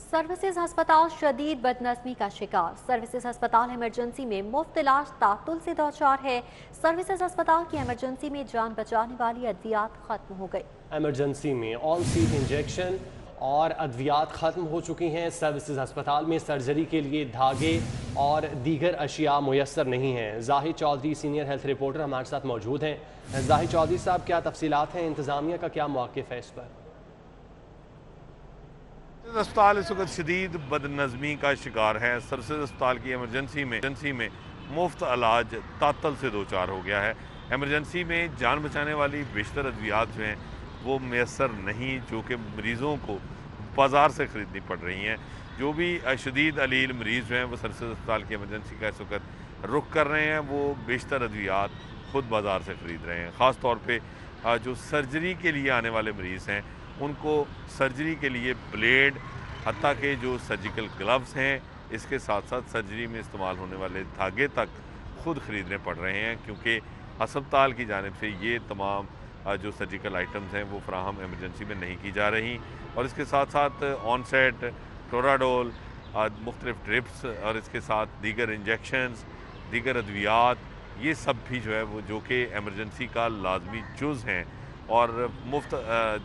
Services अस्पताल शदीद बदनज़मी का शिकार। सर्विसेज अस्पताल इमरजेंसी में मुफ्त इलाज तातुल से दो चार है। सर्विसेज अस्पताल की इमरजेंसी में जान बचाने वाली अद्वियात खत्म हो गई। इमरजेंसी में ऑल सीट इंजेक्शन और अद्वियात ख़त्म हो चुकी हैं। सर्विसेज अस्पताल में सर्जरी के लिए धागे और दीगर अशिया मुयसर नहीं हैं। Zahid Chaudhary senior health reporter हमारे साथ मौजूद हैं। जाहिद चौधरी साहब, क्या तफसीलात हैं, इंतज़ामिया का क्या मौक़िफ़ है इस पर? अस्पताल इस वक्त शदीद बदनज़मी का शिकार है। सर्विसेज अस्पताल की इमरजेंसी में मुफ्त इलाज तातल से दो चार हो गया है। इमरजेंसी में जान बचाने वाली बेशतर अद्वियात जो हैं वो मैसर नहीं, जो कि मरीज़ों को बाज़ार से ख़रीदनी पड़ रही हैं। जो भी शदीद अलील मरीज़ जो हैं वो सर्विसेज अस्पताल की इमरजेंसी का इस वक्त रुख कर रहे हैं, वो बेशतर अद्वियात खुद बाज़ार से ख़रीद रहे हैं। ख़ास तौर पर जो सर्जरी के लिए आने वाले मरीज़ हैं उनको सर्जरी के लिए ब्लेड, हत्ता के जो सर्जिकल ग्लव्स हैं, इसके साथ साथ सर्जरी में इस्तेमाल होने वाले धागे तक खुद ख़रीदने पड़ रहे हैं, क्योंकि अस्पताल की जानिब से ये तमाम जो सर्जिकल आइटम्स हैं वो फ़राहम इमरजेंसी में नहीं की जा रही। और इसके साथ साथ ऑनसेट, टोराडोल, मुख्तलिफ ड्रिप्स और इसके साथ दीगर इंजेक्शंस, दीगर अद्वियात, ये सब भी जो है वो जो कि इमरजेंसी का लाजमी जुज़ हैं और मुफ्त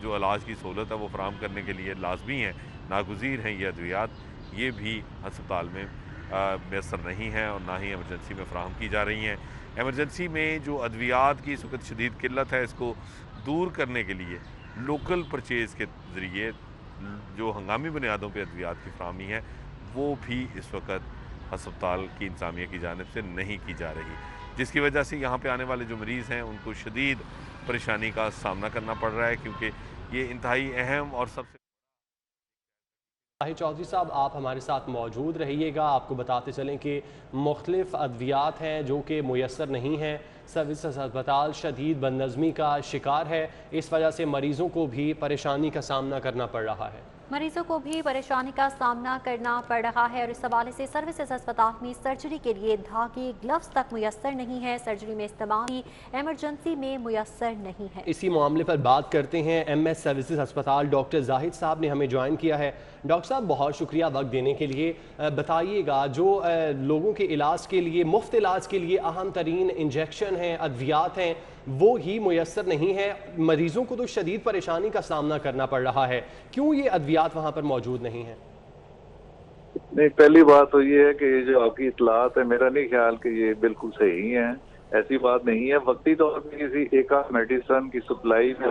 जो इलाज की सहूलत है वो फ़राहम करने के लिए लाजमी हैं, नागुज़ीर हैं ये अद्वियात, ये भी अस्पताल में मैसर नहीं हैं और ना ही इमरजेंसी में फ़राहम की जा रही हैं। इमरजेंसी में जो अद्वियात की इस वक्त शदीद किल्लत है, इसको दूर करने के लिए लोकल परचेज़ के ज़रिए जो हंगामी बुनियादों पर अद्वियात की फ़राहमी है वो भी इस वक्त अस्पताल की इंतज़ामिया की जानिब से नहीं की जा रही, जिसकी वजह से यहाँ पे आने वाले जो मरीज़ हैं उनको शदीद परेशानी का सामना करना पड़ रहा है, क्योंकि ये इंतहाई अहम और सबसे। जाहिद चौधरी साहब, आप हमारे साथ मौजूद रहिएगा। आपको बताते चलें कि मुख्तलिफ अद्वियात हैं जो कि मुयसर नहीं हैं। सर्विसेज अस्पताल शदीद बदनज़मी का शिकार है, इस वजह से मरीज़ों को भी परेशानी का सामना करना पड़ रहा है। मरीजों को भी परेशानी का सामना करना पड़ रहा है और इस हवाले से सर्विसेज अस्पताल में सर्जरी के लिए धागे, ग्लव्स तक मुयसर नहीं है। सर्जरी में इस्तेमाल इमरजेंसी में मुयसर नहीं है। इसी मामले पर बात करते हैं। MS सर्विसेज अस्पताल डॉक्टर जाहिद साहब ने हमें ज्वाइन किया है। डॉक्टर साहब, बहुत शुक्रिया वक्त देने के लिए। बताइएगा, जो लोगों के इलाज के लिए, मुफ्त इलाज के लिए अहम तरीन इंजेक्शन हैं, अद्वियात हैं, वो ही मुयसर नहीं है। मरीज़ों को तो शदीद परेशानी का सामना करना पड़ रहा है, क्यों ये अद्वियात वहाँ पर मौजूद नहीं है? नहीं, पहली बात तो ये है कि ये जो आपकी इतलात है, मेरा नहीं ख्याल कि ये बिल्कुल सही है। ऐसी बात नहीं है। वक्ती तौर पर किसी एक आध मेडिसन की सप्लाई में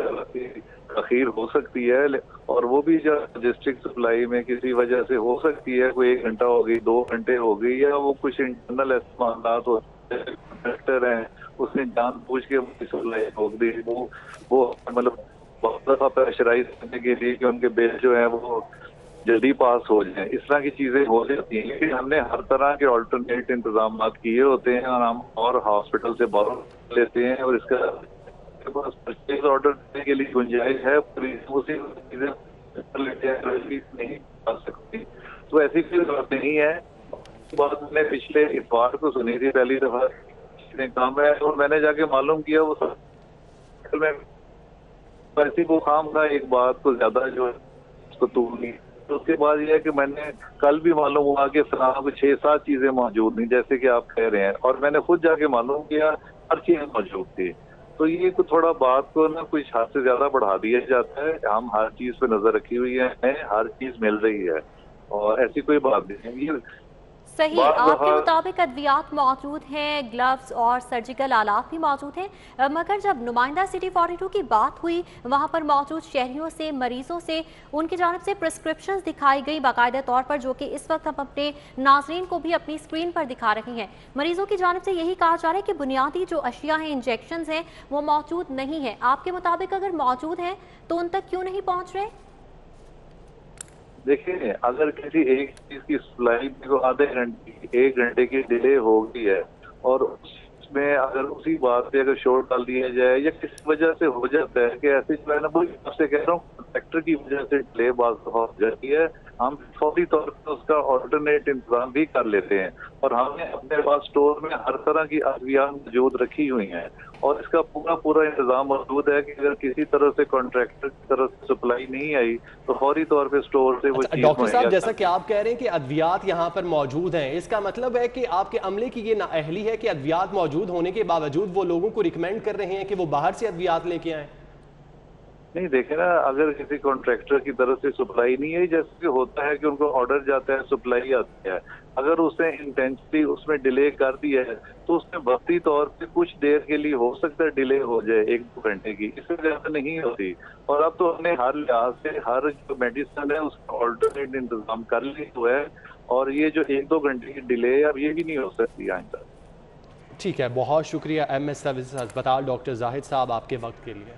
अखीर हो सकती है, और वो भी जो डिस्ट्रिक्ट सप्लाई में किसी वजह से हो सकती है, कोई 1 घंटा हो गई, 2 घंटे हो गई, या वो कुछ इंटरनल इस्तेमाल डॉक्टर हैं उसने जानबूझ के सप्लाई रोक दी। वो मतलब बहुत दफा प्रेशराइज करने के लिए कि उनके बिल जो है वो जल्दी पास हो जाए, इस तरह की चीजें हो जाती हैं। लेकिन हमने हर तरह के ऑल्टरनेट इंतजाम किए होते हैं और हम और हॉस्पिटल से बोरो लेते हैं, और इसका पास परचेज ऑर्डर देने के लिए गुंजाइश है, उसी चीजें नहीं आ सकती, तो ऐसी कोई बात नहीं है। बात मैंने पिछले इतवार को सुनी थी, पहली दफा काम है, और मैंने जाके मालूम किया वो में ऐसी वो काम का एक बात को ज्यादा जो है उसको तूल नहीं। तो उसके बाद यह है कि मैंने कल भी मालूम हुआ कि फलाना को 6-7 चीजें मौजूद नहीं, जैसे कि आप कह रहे हैं, और मैंने खुद जाके मालूम किया हर चीज मौजूद थी। तो ये तो थोड़ा बात को ना कुछ हद से ज्यादा बढ़ा दिया जाता है। हम हर चीज पे नजर रखी हुई है, हर चीज मिल रही है, और ऐसी कोई बात नहीं है। सही, आपके मुताबिक अद्वियात मौजूद हैं, ग्लव्स और सर्जिकल आलात भी मौजूद हैं, मगर जब नुमाइंदा सिटी 42 की बात हुई, वहां पर मौजूद शहरियों से, मरीजों से उनकी जानिब से प्रिस्क्रिप्शंस दिखाई गई बाकायदा तौर पर, जो कि इस वक्त हम अपने नाजरीन को भी अपनी स्क्रीन पर दिखा रहे हैं। मरीजों की जानिब से यही कहा जा रहा है कि बुनियादी जो अशिया हैं, इंजेक्शन हैं, वो मौजूद नहीं है। आपके मुताबिक अगर मौजूद हैं तो उन तक क्यों नहीं पहुँच रहे? देखिए, अगर किसी एक चीज की सप्लाई को आधे घंटे 1 घंटे की डिले हो गई है, और उसमें अगर उसी बात पे अगर शोर डाल दिया जाए, या किस वजह से हो जाता है कि ऐसे जो है ना, वो आपसे कह रहा हूँ कॉन्ट्रैक्टर की वजह से डिले बात हो जाती है, हम फौरी तौर पर उसका ऑल्टरनेट इंतजाम भी कर लेते हैं। और हमने अपने पास स्टोर में हर तरह की अद्वियात मौजूद रखी हुई हैं और इसका पूरा पूरा इंतजाम मौजूद है कि अगर किसी तरह से कॉन्ट्रैक्टर की तरफ से सप्लाई नहीं आई तो फौरी तौर पे स्टोर से वो चीज डॉक्टर साहब, मुहैया जैसा कि आप कह रहे हैं कि अद्वियात यहाँ पर मौजूद हैं, इसका मतलब है कि आपके अमले की ये नाअहली है कि अद्वियात मौजूद होने के बावजूद वो लोगों को रिकमेंड कर रहे हैं कि वो बाहर से अद्वियात लेके आए। नहीं, देखे ना, अगर किसी कॉन्ट्रैक्टर की तरफ से सप्लाई नहीं है, जैसे कि होता है कि उनको ऑर्डर जाता है, सप्लाई आती है, अगर उसने इंटेंशनली उसमें डिले कर दिया है तो उसमें वक्ती तौर पे कुछ देर के लिए हो सकता है डिले हो जाए 1-2 घंटे की, इससे ज्यादा नहीं होती। और अब तो हमने हर लिहाज से हर जो मेडिसिन है उसका ऑल्टरनेट इंतजाम कर लिया हुआ है और ये जो 1-2 घंटे की डिले है अब ये भी नहीं हो सकती आइंदा। ठीक है, बहुत शुक्रिया MS सर्विसेज अस्पताल डॉक्टर जाहिद साहब आपके वक्त के लिए।